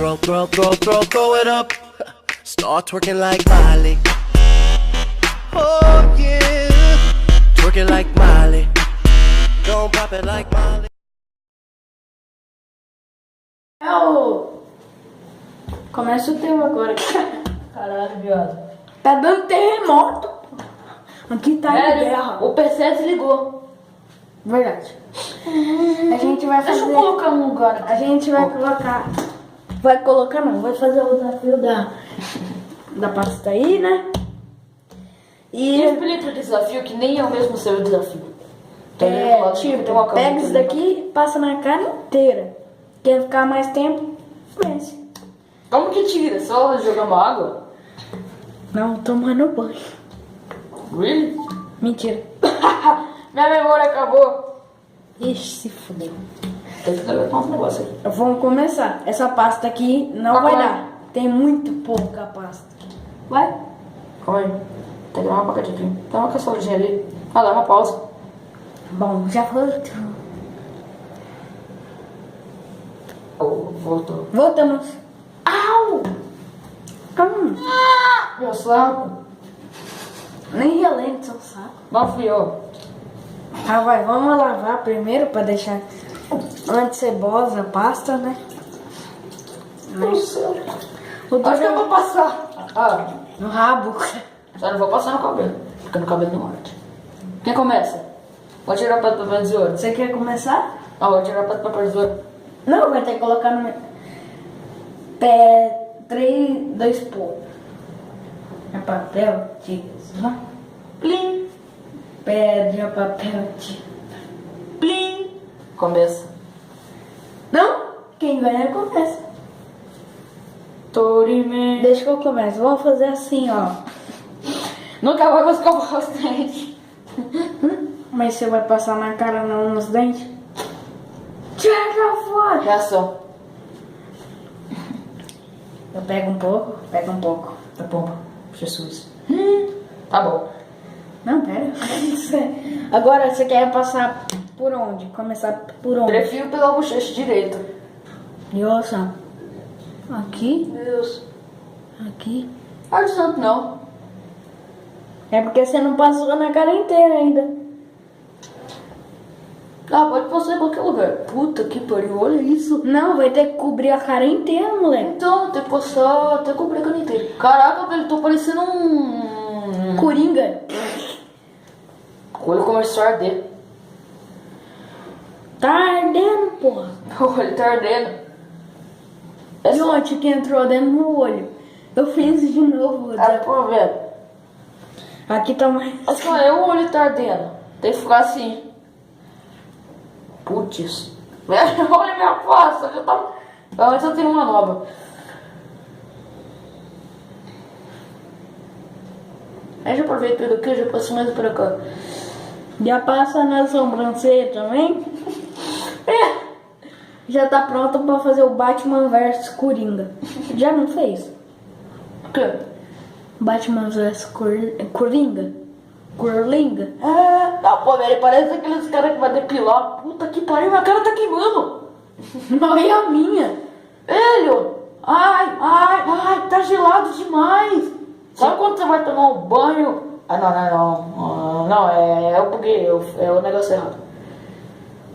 Throw it up. Start twerking like Miley. Oh yeah, twerking like Miley. Don't pop it like Miley. Começa o teu agora. Caralho, viado. Tá dando terremoto. Aqui tá em guerra. O PC desligou. Verdade. A gente vai fazer... Deixa eu colocar um lugar aqui. A gente vai colocar... Vai colocar não, vai fazer o desafio da pasta aí, né? E explica o desafio que nem eu mesmo sei o desafio. Tipo, pega isso daqui, passa na cara inteira. Quer ficar mais tempo, vence. Como que tira? Só jogando água? Não, tomando banho. Really? Mentira. Minha memória acabou. Ixi, se fudeu. Tem que deletar uns negócios aí. Vamos começar. Essa pasta aqui não vai dar. Tem muito pouca pasta. Vai? Calma aí. Tem que dar uma pacatinha. Dá uma caçoladinha ali. Ah, dá uma pausa. Bom, já voltou. Voltou. Voltamos. Au! Meu saco. Nem relento seu saco. Não fui eu. Ah, vai, vamos lavar primeiro pra deixar anti-cebosa a pasta, né? Acho que eu vou passar. No rabo. Só não vou passar no cabelo. Porque no cabelo não arde. Quem começa? Vou tirar o prato de papel de tesoura. Você quer começar? Vou tirar o prato de papel de tesoura. Não, vai ter que colocar no pé 3, 2 pontos. É papel, tesoura. Plim. Pedra, papel, tesoura. Plim. Começa. Não? Quem ganha começa. Torime. Deixa que eu comece. Vamos fazer assim, ó. Nunca vai escovar os dentes. Mas você vai passar na cara, não nos dentes? Tira fora! Reação. Eu pego um pouco, Tá bom. Jesus. Tá bom. Não, pera. Agora você quer passar por onde? Começar por onde? Prefiro pela bochecha direita. Nossa. Aqui? Deus. Aqui? Não santo não. É porque você não passou na cara inteira ainda. Pode passar em qualquer lugar. Puta que pariu, olha isso. Não, vai ter que cobrir a cara inteira, moleque. Então, tem que passar até cobrir a cara inteira. Caraca, velho, tô parecendo um... Coringa. O olho começou a arder. Tá ardendo, porra. O olho tá ardendo. E ontem que entrou dentro do olho. Eu fiz de novo. Pô, velho. Aqui tá mais... Mas só o olho tá ardendo. Tem que ficar assim. Putz. Velho, olha minha face. Eu já tava... Antes eu tenho uma nova. Aí já aproveito pelo aqui, já passo mais pra cá. Já passa na sobrancelha também? Já tá pronto pra fazer o Batman vs Coringa. Já não fez? O quê? Batman vs Coringa? Coringa? Pô, velho, parece aqueles caras que vai depilar. Puta que pariu, minha cara tá queimando. Não é a minha. Velho, ai, tá gelado demais. Sabe quando você vai tomar um banho? Não, eu buguei, é o negócio errado.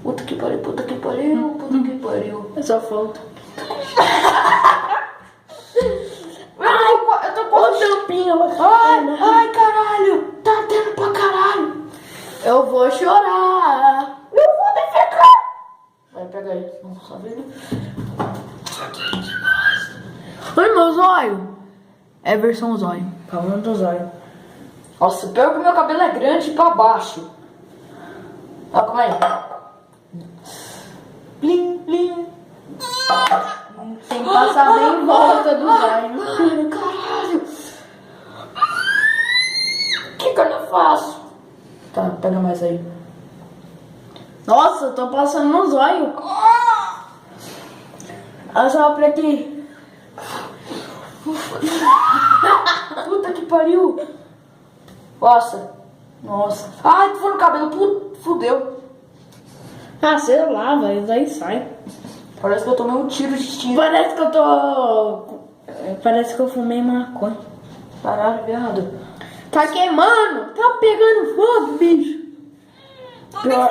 Puta que pariu. É só falta. Eu tô com Ô, tampinha, Ai, caralho, tá ardendo pra caralho. eu vou chorar. Eu vou defecar. Vai, pega aí. Nossa, velho. Olha meu zóio. É versão zóio. Calma do zóio. Nossa, pior que meu cabelo é grande pra baixo. Calma aí. Plim. Tem que passar bem em volta do zóio. Caralho. Que cara eu faço? Tá, pega mais aí. Nossa, eu tô passando no zóio. Assopra aqui. Puta que pariu. Nossa. Ai, tu foi no cabelo. Fudeu. Ah, sei lá, vai, daí sai. Parece que eu tomei um tiro de tiro. Parece que eu tô... Parece que eu fumei maconha. Caralho, viado. Tá queimando. Tá pegando fogo, bicho. Pior.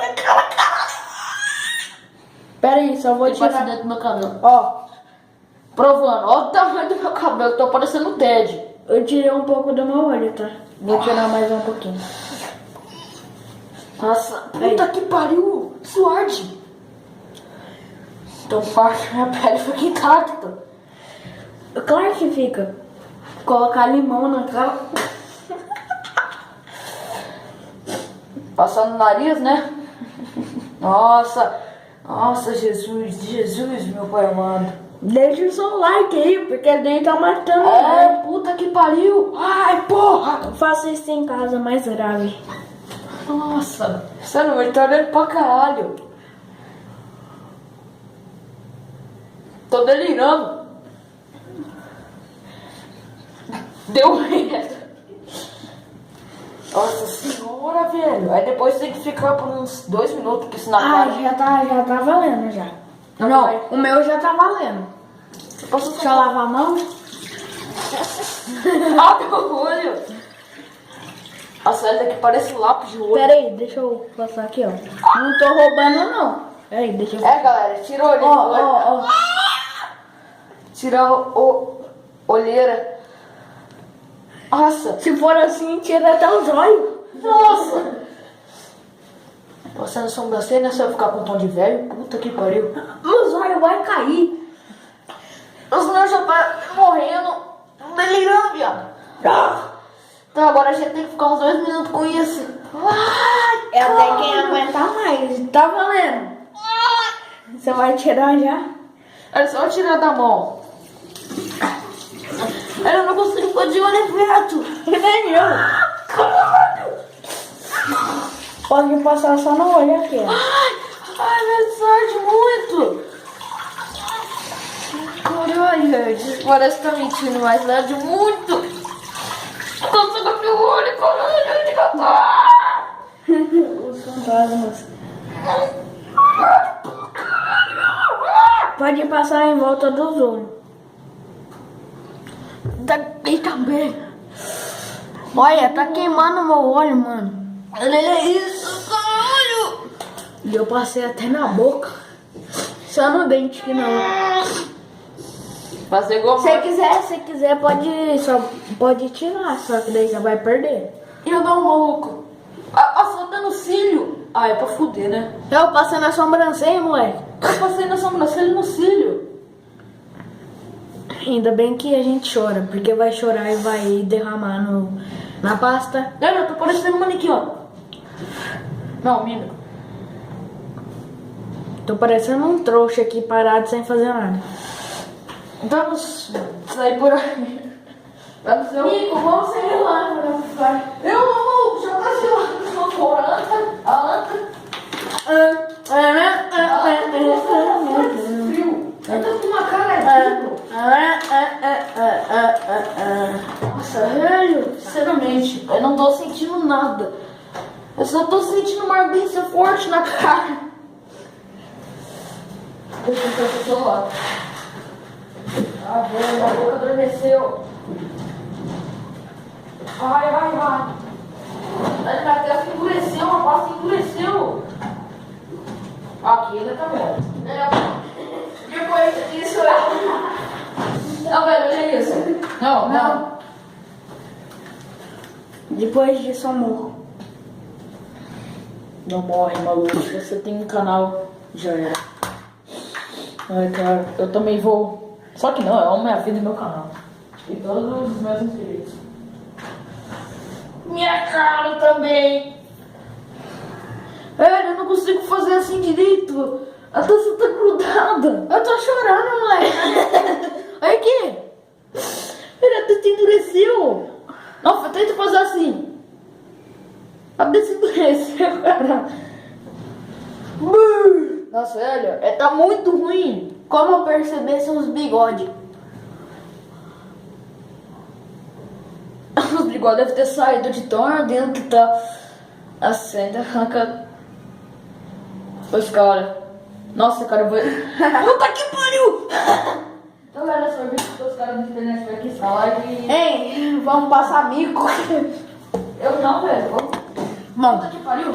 Pera aí, só vou Ele passa tirar. dentro do meu cabelo. Ó, Provando, ó o tamanho do meu cabelo, tô parecendo um Ted. eu tirei um pouco do meu olho, tá? Vou tirar mais um pouquinho. Nossa, puta que pariu, isso arde. Então parte minha pele fica intacta. Claro que fica. Colocar limão na cara. Passar no nariz, né? Nossa, nossa, Jesus, meu pai amado. Deixa o seu like aí, porque daí tá matando. É, puta que pariu. Ai, porra. Eu faço isso em casa mais grave. Nossa, sério, mas tá doendo pra caralho. Tô delirando. Deu medo. Nossa senhora, velho. Aí depois tem que ficar por uns 2 minutos com isso na cara. Já tá valendo já. Não, o meu já tá valendo. Posso Deixa eu lavar a mão. Abre o olho. Nossa, essa daqui parece lápis de olho. Pera aí, deixa eu passar aqui, ó. Não tô roubando, não. Pera aí, deixa eu... É, galera, tira o olho. Ó. Tira o olheira. Nossa. Se for assim, tira até os olhos. Nossa. Passando a sobrancelha, se eu ficar com tom de velho, puta que pariu. Os olhos vai cair. Os meus já tá morrendo, delirando, viado. Então agora a gente tem que ficar uns 2 minutos com isso. Ai, É até quem aguentar mais. Tá valendo. Você vai tirar já? É só tirar da mão. Eu não consigo pôr de olho perto. Nem eu. Pode passar só no olho aqui, ó. Ai, mas arde muito. Caralho, gente, parece que tá mentindo, mas arde muito. Nossa, com meu olho, caralho. Os fantasmas. Pode passar em volta dos olhos. E também. Olha, tá queimando meu olho, mano. Olha isso, caralho. E eu passei até na boca. Só no dente que não. Fazer igual Se quiser, pode tirar, só que daí você vai perder. E eu dou um maluco. Assaltando cílio. Ah, é pra fuder, né? Eu passei na sobrancelha, moleque. Eu passei na sobrancelha e no cílio. Ainda bem que a gente chora, porque vai chorar e vai derramar na pasta. Olha, eu tô parecendo um manequim, ó. Não, mina. Tô parecendo um trouxa aqui parado sem fazer nada. Vamos sair por aí. Vamos ser Nico, vamos sair lá, Eu não, já tá gelado. Não vou. A anta. Frio. Eu tô com uma cara de Nossa, velho, sinceramente, eu não tô sentindo nada. Eu só tô sentindo uma ardência forte na cara. Deixa eu ver o celular. Ah, velho, minha boca adormeceu. Ai. Minha testa endureceu, a pasta endureceu. Aqui ainda tá bom. Depois disso, não, velho, olha isso. Não. Depois disso, amor. Não morre, maluco. Se você tem um canal, já era. Ai, cara, eu também vou. Só que não, eu amo minha vida e meu canal. E todos os meus inscritos. Minha cara também. Eu não consigo fazer assim direito. A taça tá grudada. Eu tô chorando, moleque. Olha aqui. Ele até endureceu. Não, tenta fazer assim. Até se endureceu, cara. Nossa, velho, tá muito ruim. Como eu perceber seus bigodes? Os bigodes devem ter saído de tão ardendo que tá. Assim, ainda arranca. Pois, cara. Nossa, cara, eu vou... Puta que pariu! Então, galera, só vídeo que os caras da internet vai aqui essa live. Ei, vamos passar mico. Eu não, velho. Bom, Puta que pariu.